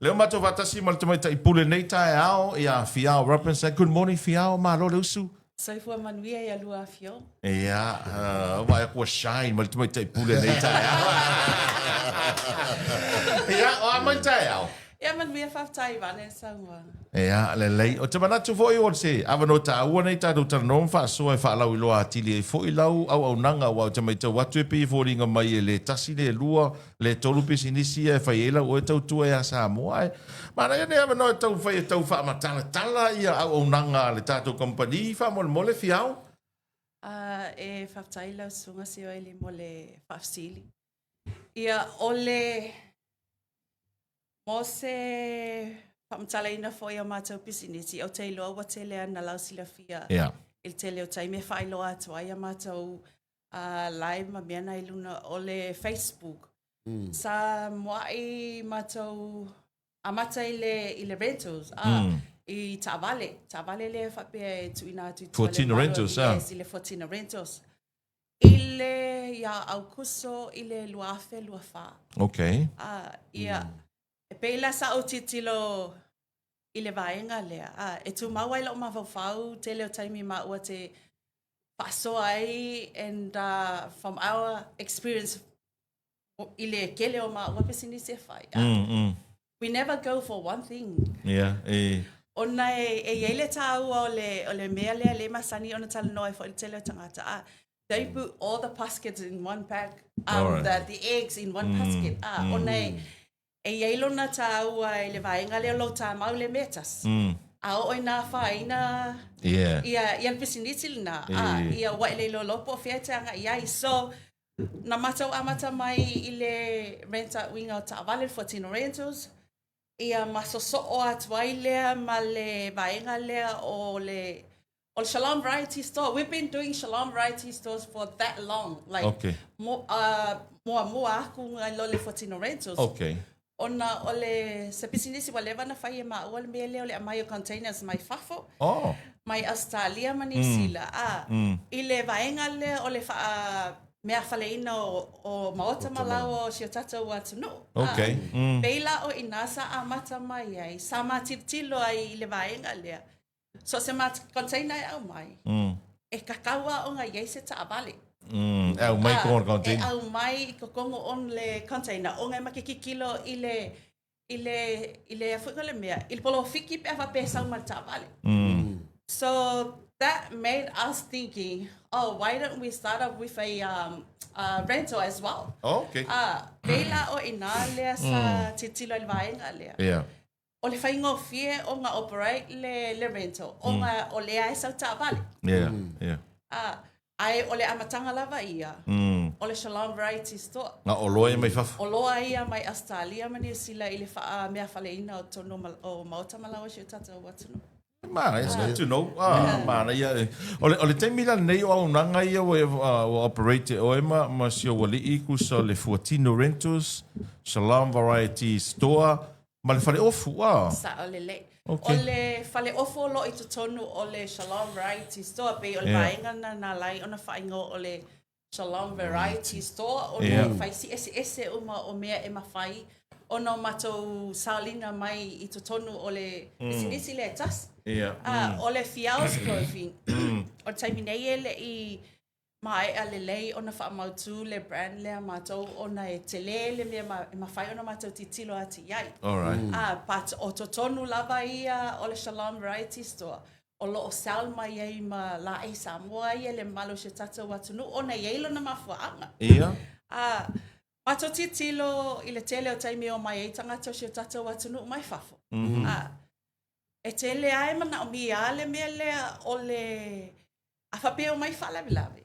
Leo mato vatasi mal Tamaitai Pule nei tae ao ia fiao represent. Good morning fiao malo le usu. Soifua manuia ia lua fio. Ia, vai ko shine mal Tamaitai Pule nei tae ao. Ia, o mai tae ao. Ia manuia whaftai vane saua. Ia, le lei. O te manatu foi o se avano ta ua nei ta do Talanoaga fa so e fa lau I loa atili e foi lau au nanga wa te mai tau atu e pi fo ringa mai e le tasi le lua le tolu pisinisi e fai ela o e tau tua e a Samoa e. Mana ia ne avano e tau fai e tau fa matala tala ia au nanga le tato kompani fa mole fiao. E whaftai lau sunga si o ele mo le whafsili. Ia ole mo se whamtala ina fwoi o mātou pisinisi o te iloa wa te lea na lau sila fia. Ia. Il te leo tai me whailoa atua ia mātou live ma miana I luna o le Facebook. Sa moai mātou amata I le rentals. I Tavale le whapea e tuina atu. Fuatino rentals, Yes, I le Fuatino rentals. I le ia au kuso I le luafe luafa. Okay. Ia. E peila sa o titilo I le vaenga lea. E tu mawai lo ma fau te leo taimi ma ua te paso ai and from our experience I le kele o ma ua pesini se fai. We never go for one thing. Yeah. Ona e yele tau o le mea lea le masani ona Talanoaga fo I te leo tangata. They put all the baskets in one pack. The eggs in one basket. Ona e yelo na tau ai le vaenga le lo ta mau le metas. O ina faina. Yeah. Ia pisiniti na. Ia wa le lo lopo fiatanga ia so na matau amata mai I le renta winga o Tavale Fuatino rentals. Ia masoso o atwai lea ma le vaenga lea o Shalom variety store. We've been doing Shalom variety stores for that long. Like Okay. Mua aku ngai lo le Fuatino rentals. Okay. Ona ole se pisinisi wa leva na fai ma ole mele ole mai containers mai fafo. Oh. Mai Australia mani sila. I le vaenga le ole fa mea faleina o maota malau o siotata o atunu. Okay. Peila o inasa amata mai ai. Sama titilo ai I le vaenga lea. So se mat container au mai. E kakaua o ngai ei se Tavale. Au mai ko container. Au mai ko kongo on le container. O ngai makikikilo I le afuka le mea. Il polo fiki pe fa pe sau ma Tavale. So that made us thinking, why don't we start up with a rental as well? Okay. Peila o ina lea sa titilo le vaenga lea. Yeah. O le whaingo fie o nga operate le rental. O nga o lea e sau Tavale. Yeah. Yeah. Ai o le amatanga lava ia. O le Shalom variety store. Nga o loa mai fafu. O loa ia mai Australia mani sila I le mea whaleina o tono o maota malawa si o tata o watunu. Ma, it's good to know. Mana ia. Ole te mila nei o nanga ia o operate o ma si o wali iku so le Fuatino rentals, Shalom variety store, ma le fale ofu wa. Sa o le le. Okay. O le fale ofu lo I tonu o le Shalom variety store pe o le vaenga na lai ona whaingo o le Shalom variety store o le whaisi ese uma o mea e mawhai o no matou salina mai I tonu o le sinisi le tas. O le fiaos clothing. O taimi nei ele I mai a le lei ona whaamautu le brand lea matou ona e te le mea ma whai ona matou titilo ati iai. All right. But o tonu lava ia o le Shalom variety store. O lo o sal mai ei ma la e Samoa ia le malo se tata watunu ona yeilo na mafuanga. Ia. Matou titilo I le tele o taimi o mai e tangata se tata watunu mai fafo. E te le ai mana o mi ale mea lea o le a whapea o mai whalawilawe.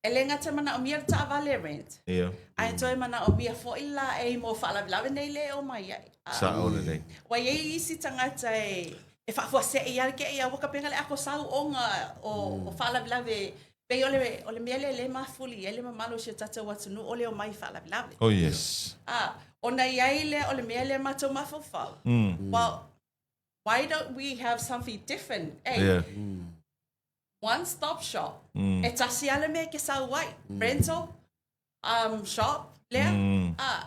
E le ngata mana o mi ar Tavale rent. Ai toi mana o mi a foila e mo whalawilawe nei le o mai ai. Sa o le nei. Wai e isi tangata e whafua se e ar ke e a wakapenga le ako sau onga o whalawilawe. Pe ole mea le mafuli, ele mamalo se tata watunu ole o mai whalawilawe. Oh yes. Ona iai le ole mea le matou mafofau. Well, why don't we have something different? Hey, one-stop shop. E tasi ale me ke sau wai. Rental, shop, lea.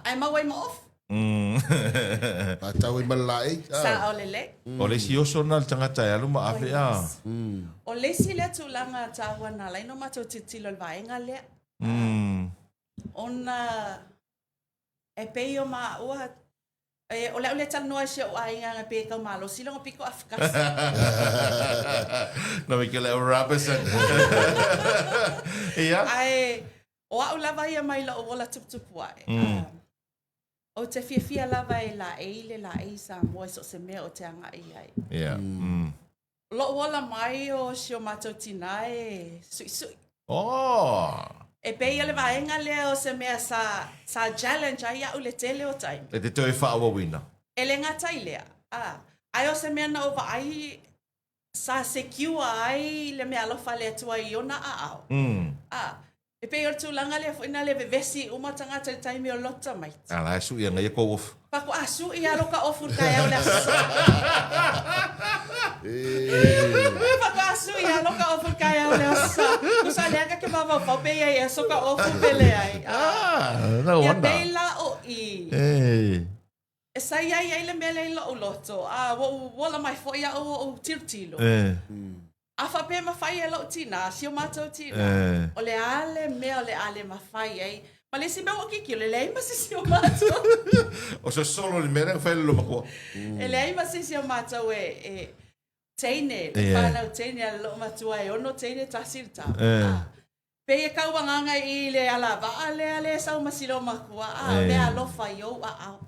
Ai mawai ma off. Patau i malai. Sa o lele. O le si oso na le tangata e alu ma afe a. O le si le tūlanga tāua nā lai, no mato titilo le vaenga lea. Ona e pei o maa ua, o le ule talanoa se o ainga nga pei kau malo, silongo piko afkasi. No me que le Robinson. Ia? Ai, o au lava ia mai la o wola tuputupu ai. O te fia lava e la eile la e sa moe so se mea o te anga i ai. Ia. Lo wola mai o si o mato tina e sui sui. Oh! E pei le vaenga lea o se mea sa challenge ai au le tele o taimi. E te toi whaawa wina. E le ngatai lea. Ai o se mea na o va ai sa secure ai le mea alofa le atua i ona a au. E pei o tūlanga lea fwina le vevesi umatanga te taimi o lota mai. Ala, su ia ngai ko off. Pako asu i aloka ofu kai au le asa. Pako asu i aloka ofu kai au le asa. Kusa leaka ke mawa whaupe ai e soka ofu pele ai. No Ia wonder. pei la o i. E sai ai le mele i lo loto. Wala mai fo ia o tirtilo. A whape mawhai e lo tina, si o mātou tina. O le ale mea o le ale mawhai ai. Ma le si mea o kiki o le leima si o mātou. O se solo le mera whai lo makua. E leima si o mātou e teine, le whanau teine a lo matua e ono teine tasir tau. Pe e kau wanganga i le ala wa ale sau masilo makua. Mea lofa i au a au.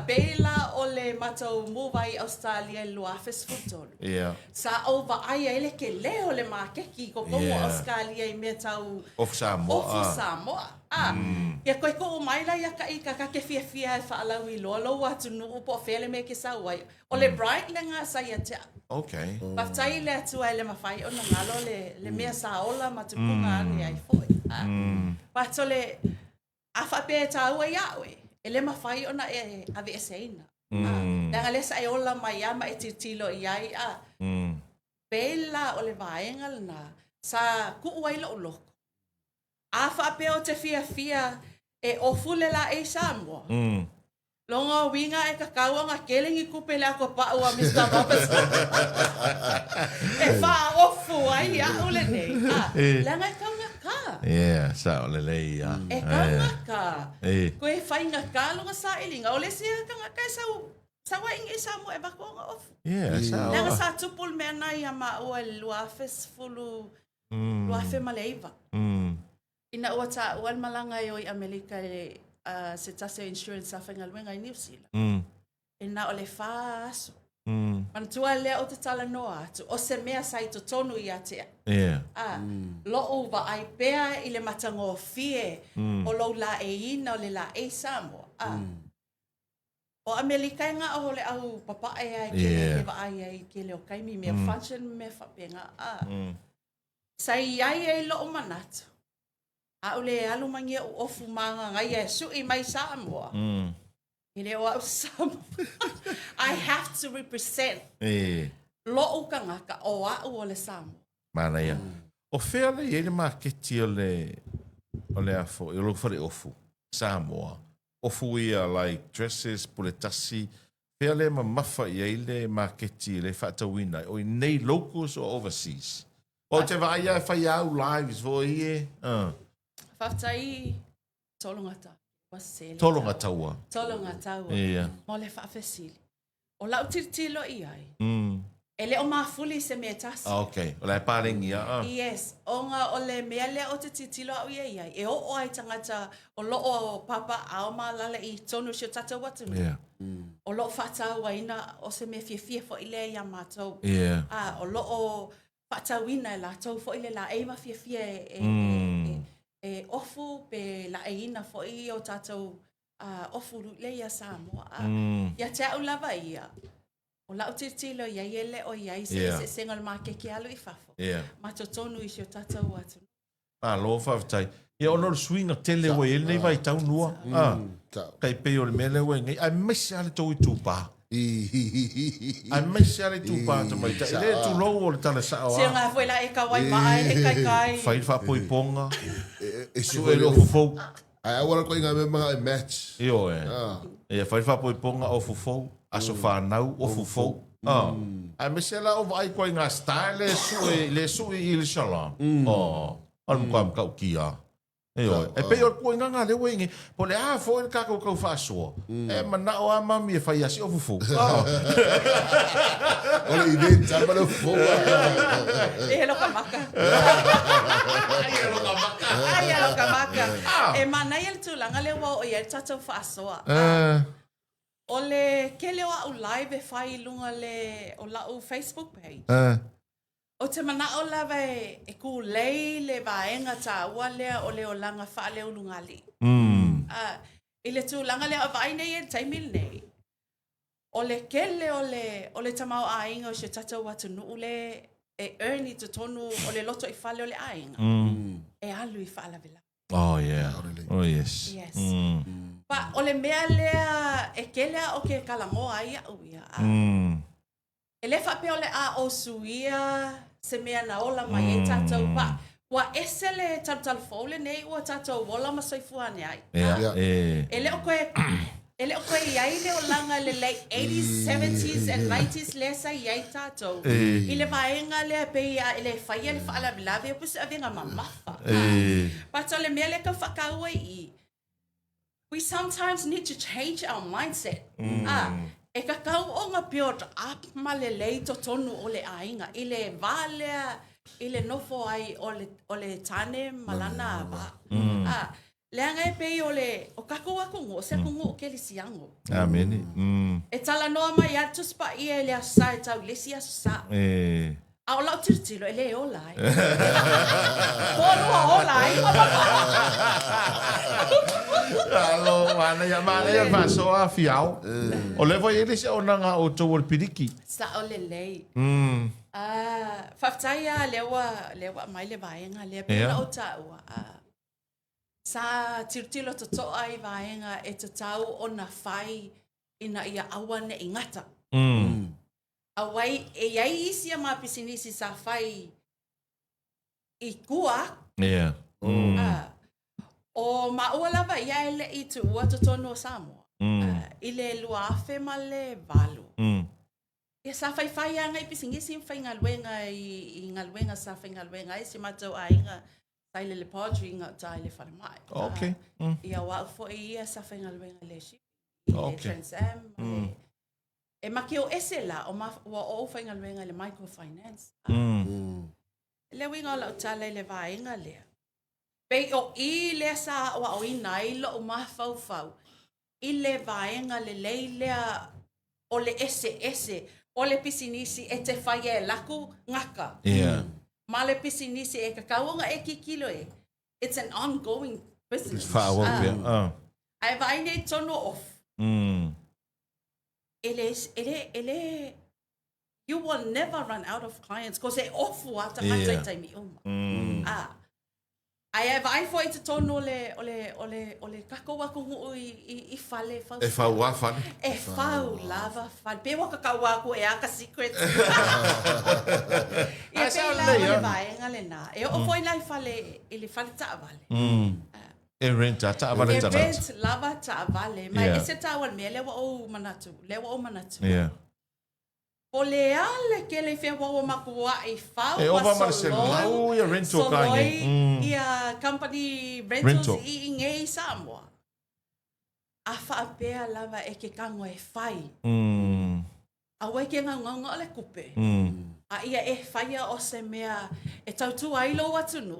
Beila o le matou mowai Australia lua fesfutolu. Sa au wa ai ele ke leo le makeki ko komo Australia i me tau Ofu Samoa. Ofu Samoa. Ia koe ko o maila ia ka ika ka ke fia e whaalau i loa lo atu nuu po fele me ke sau ai. O le bright le ngā sa ia te. Okay. Paftai le atua ele mawhai o na ngalo le mea sa ola matupunga ane ai foi. Pato le awhape tau ai awe. E le mawhai ona e ave e seina. Nanga lesa e ola mai ama e titilo i ai a. Pela o le vaenga lana sa ku'u ai lo loko. A whape o te fia e ofule la e Samoa. Longa winga e kakau nga kelingi kupe le ako pa'u a Mr. Robinson. E wha ofu ai a ule nei. Langa e kau nga ka. Yeah, sa o le lei. E kau nga ka. Koe whai nga ka longa sa ilinga. O le sia ka nga kai sa wainga e Samoa e bako nga ofu. Yeah, sa o. Langa sa tupul mea nai a maua luafes fulu luafe maleiva. Ina ua ta uan malanga i oi Amerika le se tase insurance sa whainga luenga i New Zealand. E na o le whaaso. Mantua lea o te Talanoaga atu. O se mea sai to tonu i atea. Lo o wa ai pea i le matango fie. O lo la e ina o le la e Samoa. O Amerika nga o le au papa e ai ke le wa ai ai ke le o kaimi mea function me whapenga. Sai ai e lo o manatu. A ule alu mangia o ofu manga ngai e sui mai Samoa. Ile o au Samoa. I have to represent. Lo o kangaka o au o le Samoa. Mana ia. O whea le ele maketi o le afo, i lo whare ofu. Samoa. Ofu ia like dresses, pule tasi. Whea le ma mafa i ele maketi le whatawina. O i nei locals or overseas. O te vai ai whai au lives vo i e. Whaftai tolonga tau. Tolonga taua. Tolonga taua. Ia. Mo le whaafesili. O lau tiritilo i ai. E le o mafuli se mea tasi. Okay. O lai pārengi a. Yes. O ngā o le mea lea o te tiritilo au ia i ai. E o ai tangata o lo o papa ao malala i tonu si o tata watu. O lo whatau waina o se mea fie fo i lea i a mātou. O lo o whatau ina e la tau fo i le la eima fie e ofu pe la eina fo i o tātou ofu le ia Samoa. Ia te au lava ia. O lau tiritilo ia iele o iai se sengal make ke alu i fafo. Ma totonu i si o tātou atu. Lo whawtai. Ia ono le swinga tele we ele nei vai tau nua. Kai peo le mele we ngai. Ai mesi ale tau i tūpā. Ai mesi ale tūpā Tamaitai. Ele tu lou o le tala sao a. Sia ngā fuela e kawai maa e kai kai. Whai wha poi ponga. Su e lo fofou. Ai awara ko inga me mga match. Io e fai fa poi ponga o fufou, aso whanau o fufou. Ai me se la o vai ko inga style le sui il Shalom. Al mukam kau kia. E pe o ko inga le wingi, po le fo el kako ko fa so. E mana o ama mi fai asi o fufou. Ole event sama le fo. E lo kamaka. Ai lo kamaka. E mana il tulanga le wa o ia tatou fa soa. Ole ke leo au live e whai lunga le o lau Facebook page. O te mana o lawe e ku lei le vaenga ta ua lea o leo langa wha leo lunga li. I le tu langa leo a vai nei e taimil nei. O le kele o le tamau a inga o se tata watu nuu le e earni te tonu o le loto i whale o le a inga. E alu i wha vila. Oh yeah. Oh yes. Yes. Pa o le mea lea e kelea o ke kalangoa ia uia. E le whape o le a o suia se mea na ola mai e tātou pa. Wa ese le tātou fōle nei ua tātou wola ma soifua ne ai. E le o koe iai le o langa le late 80s, 70s and 90s le sa iai tātou. I le vaenga le pe ia e le whaia le whaala vilave o pusi avenga mamafa. Pa tau le mea le ka whakaua i. We sometimes need to change our mindset. E ka kau o ngā build up ma le lei to tonu o le ainga. I le vālea, i le nofo ai o le tane malana ba. Le angai pei o le, o kako wakungo, o se kungo o ke li siango. Ameni. E talanoa mai atu spa ia le asa e tau lesi asu sa. A o lau tiritilo, e le o lai. Pōrua o lai. Alo, mana ya mana ya faso a fiao. O le foi ele se ona nga o tō piriki. Sa o le lei. Whaftaia lewa mai le vaenga, le pēna o tāua. Sa tiritilo to toa i vaenga e te tau o na whai ina ia awane i ngata. Awai, e iai isi a mapisinisi sa whai i kua. O maua lava ia ele i tu ua totono o Samoa. I le lua afe ma le valu. Ia sa whai whai anga i pisingisi i whai ngaluenga i ngaluenga sa whai ngaluenga i si matau a inga taile le podri inga taile wharamai. Okay. Ia wau fo i ia sa whai ngaluenga le shi. I le Trans Am. E maki o ese la o o whai ngaluenga le microfinance. Le winga o lau tala le vaenga lea. Pei o I le sa o i nai lo o mawhau. I le vaenga le leilea o le ese. O le pisinisi e te whai e laku ngaka. Ma le pisinisi e kakaunga e kikilo e. It's an ongoing business. Ai vai nei tono off. Ele you will never run out of clients because e ofu ata katai taimi uma. Ai vai foi te tono ole kako wako I fale fau. E fau wafan. E fau lava fan. Pe waka kawaku e aka secrets. E pe la vai ngale na. E o foi lai fale ele fale ta vale. E renta ta vale ta. E rent lava ta vale. Mai ese ta wal me lewa o manatu. O le ale ke le fe wa makua I fau. E ova Marcelo ia rento kai. Ia company rentals I ngei Samoa. A whaapea lava e ke kango e whai. A wai ke nganga le kupe. A ia e whaia o se mea e tautu ailo watunu.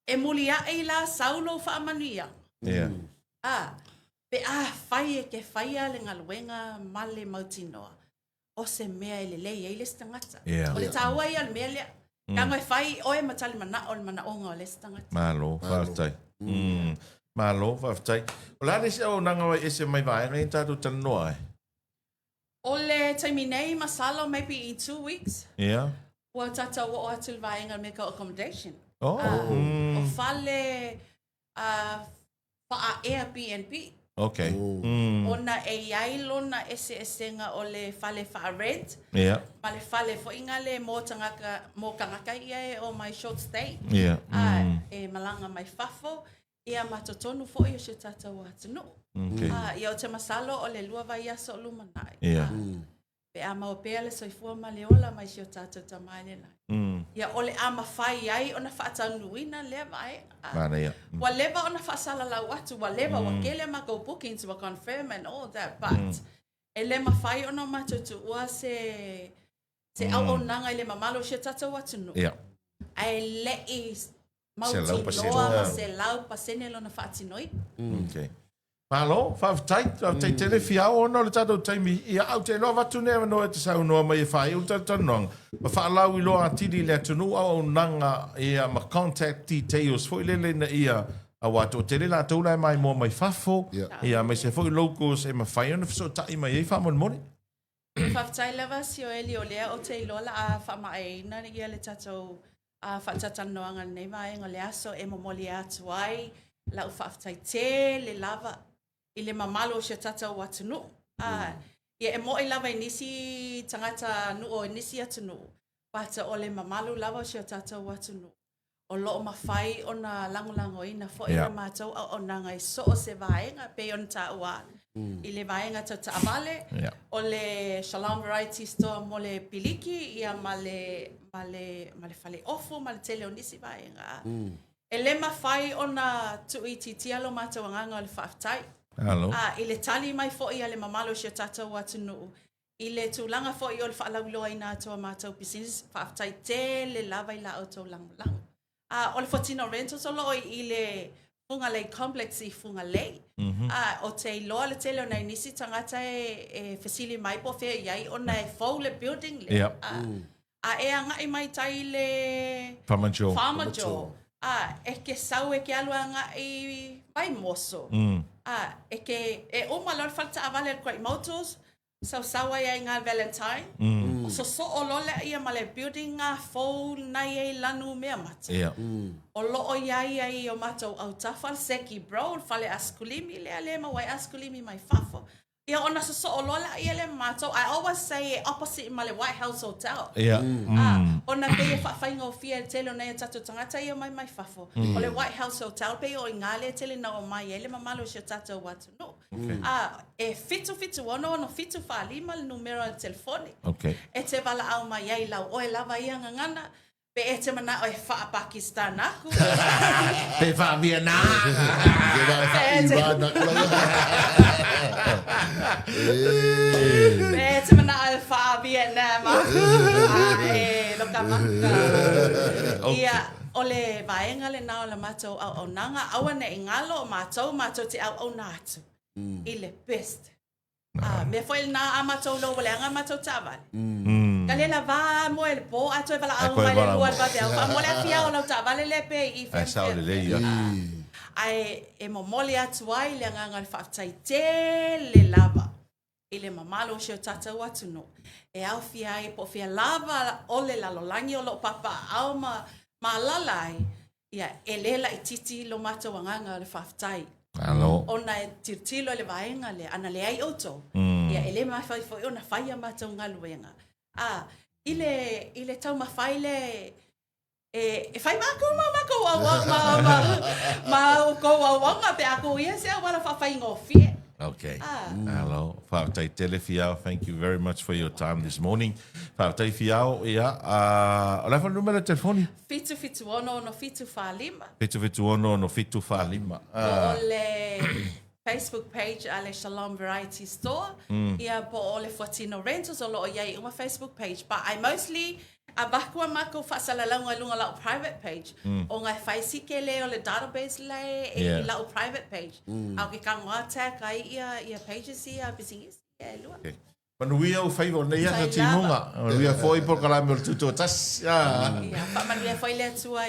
E mulia e la saulo whaamanuia. Pe whai e ke whaia le ngaluenga male mautinoa. O se mea ele lei ele stangata. O le taua ia le mea lea. Kango e whai oe matali mana o le mana onga o le stangata. Malo, whaftai. Malo, whaftai. O la nisi au nanga wai ese mai vai, ngai tātou tanoa e. O le taimi nei masalo maybe in 2 weeks. Ua tata o atul vaenga meka accommodation. O fale wha Airbnb. Okay. Ona e iai lona ese nga o le fale wha rent. Ma le fale fo inga le mo kangaka ia e o my short stay. E malanga mai fafo. Ia matotonu fo i o se tātou atunu. Okay. Ia o te masalo o le lua vai aso o lumanai. Yeah. Pe a mau pea le soifua ma le ola mai si o tātou tamai le lai. Ia o le ama whai ai o na whaatanuina le vai. Mana ia. Wa leva o na whaasala lau atu, wa leva wa kele ma go bookings, wa confirm and all that, but e le ma whai o na matutu ua se au nanga i le mamalo se tātou atunu. Yeah. Ai le i Se lau mauti pasene. noa ma se lau pasene lo na whaatinoi. Okay. Malo, whaatai tele fiao ono le tātou taimi. Ia au te loa watu nea no e te sau noa mai e whai u tātou nong. Ma whaalau i loa atiri le atunu au nanga ia ma contact details. Fo i lele na ia a watu o tele la taulai mai mua mai whafo. Ia mai se fo i locals e ma whai ona fiso tai mai e whamon mone. Whaftai lewa si o eli o lea o te ilola a whamaeina ia le tātou a whatatanoanga nei mai ngā le aso e momoli atu ai. Lau whaftai te le lava i le mamalo o se tātou atunu. Ia e mo i lava i nisi tangata nu o nisi atunu. Pata o le mamalo lava o se tātou atunu. O loo mawhai o na langulango ina fo i na mātou o nanga i so o se vaenga pe on ta ua. I le vaenga ta ta avale. O le Shalom Variety Store mo le piliki ia ma le fale ofu ma le tele o nisi vaenga. E le mawhai o na tui titia lo mātou anganga o le whaftai. I le tali mai fo i a le mamalo se tātou atunu. I le tūlanga fo i o le whaalauloa i nā toa mātou business whaftai te le lava i la o tau langulang. O le Fuatino Rentals o loi i le funga lei complex i funga lei. O te iloa le tele o nei nisi tangata e fasili mai po whea iai o nei fau le building le. E anga i mai tai le Farmer Joe. E ke sau e ke alua nga i vai moso. E uma lor falta avale kwa i motos. Sawa ia ngā Valentine. So o lole ia ma le building ngā fau nai e lanu mea mata. O loo ia i o matou au tafal seki bro. Fale askulimi le ma wai askulimi mai fafo. Ia ona so o lole ia le matou. I always say opposite ma le White House Hotel. Ona pe e whawhainga o fia tele nei tatu tangata ia mai fafo. O le White House Hotel pe o ingale tele na o mai ele mamalo se tatu watu no. E fitu ono fitu whalima le numero al telefoni. E te wala au mai ei lau o e lava ia ngangana. Pe e te mana o e wha Pakistan aku. Pe wha Vietnam. Pe te mana o e wha Vietnam aku. Loka maka. Ia o le vaenga le nao la matou au nanga. Aua ne ingalo o matou te au nātu. I le best. Me foi na amatou lo wale anga matou tavale. Kale la va mo el po ato vala au mai le luar va deu. Fa mo le fia o lo tavale le pe I fe. Sa o le le ia. Ai e mo mole atu ai le anga ngal faftai te le lava. I le mamalo se tata watu no. E au fia e po fia lava o le lalolangi o lo papa au ma lalai. Ia e lela I titi lo matou anga le faftai. Ona e tirtilo le vaenga le ana le ai oto. Ia ele mai fai foi ona fai ma tau ngaluenga. Ile tau ma fai le e fai ma ko pe ako ia se wala fa fai ngofie. Okay. Hello. Whaatai tele fiao. Thank you very much for your time this morning. Whaatai fiao. Ia. Olefa numero telefoni? Fitu ono no fitu whalima. Fitu ono no fitu whalima. Ole Facebook page ale Shalom Variety Store. Ia po ole Fuatino Rentals o lo iai uma Facebook page. But I mostly a bakua mako whaasalalanga lunga lau private page. O ngai whaisike le o le database le e lau private page. Au ke kangoa tag ai ia pages ia business ia lua. Manuia o whaivo nei anga tinunga. Manuia foi por kalame o tuto tas. Ia, manuia foi le atua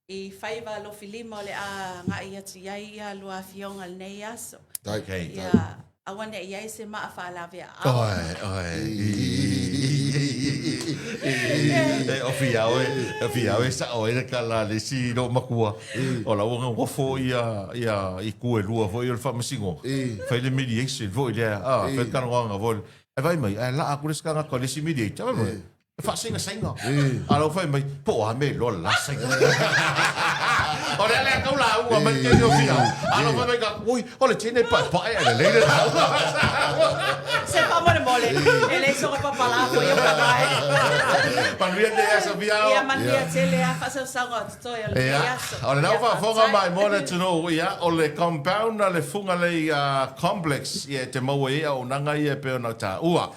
I whaiva lo filima o le a ngai atu iai ia lua fionga nei aso. Okay. Ia, awane iai se maa whaalawea. O fiawe sa o ere kala le si no makua. O la wanga wafo ia I kue lua fo I o whamasingo. Whai le mediation fo I lea. Whai kano wanga fo. E vai mai, la aku le skanga ko le si mediate. Fa singa. Alo fai mai po a me lo la singa. Ora le ka la u ma ke yo fia. Alo fai mai ka ui, ole tine pa e le. Se pa mole. Ele so ka pala ko yo ka mai. Pa ria de asa via. Ia mania tele a fa sa ngo to ya le ya. Ora na fa fonga mai mole to no ia ole compound le funga le complex ia te mau ia o nanga ia pe ona ta ua.